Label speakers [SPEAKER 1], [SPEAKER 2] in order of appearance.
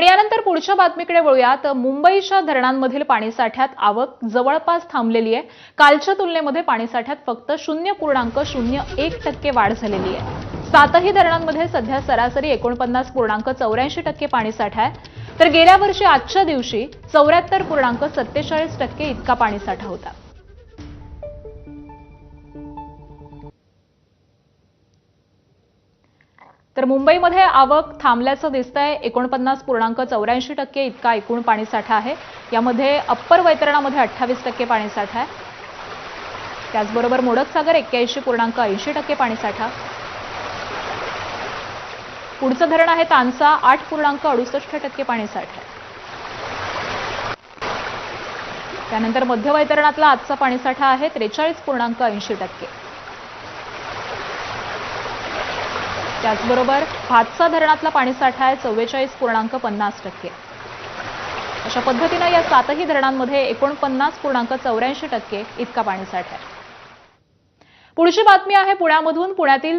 [SPEAKER 1] आणि यानंतर पुढच्या बातमीकडे वळूयात। मुंबईच्या धरणांमधील पाणीसाठ्यात आवक जवळपास थांबलेली आहे। कालच्या तुलनेमध्ये पाणीसाठ्यात फक्त 0.01% वाढ झालेली आहे। 7ही धरणांमध्ये सध्या सरासरी 49.84% पाणीसाठा आहे, तर गेल्या वर्षी आजच्या दिवशी 74.47% इतका पाणीसाठा होता। तर मुंबईमध्ये आवक थांबल्याचं दिसतंय। 49.84% इतका एकूण पाणीसाठा आहे। यामध्ये अप्पर वैतरणामध्ये 28% पाणीसाठा आहे। त्याचबरोबर मोडकसागर 81.80% पाणीसाठा। पुढचं धरण आहे तानसा 8.68% पाणीसाठा। त्यानंतर मध्य वैतरणातला आजचा पाणीसाठा आहे 43.80%। त्याचबरोबर भातसा धरणातला पाणीसाठा आहे 44.50%। अशा पद्धतीने या 7ही धरणांमध्ये 49.84% इतका पाणीसाठा आहे। पुढची बातमी आहे पुण्यामधून। पुण्यातील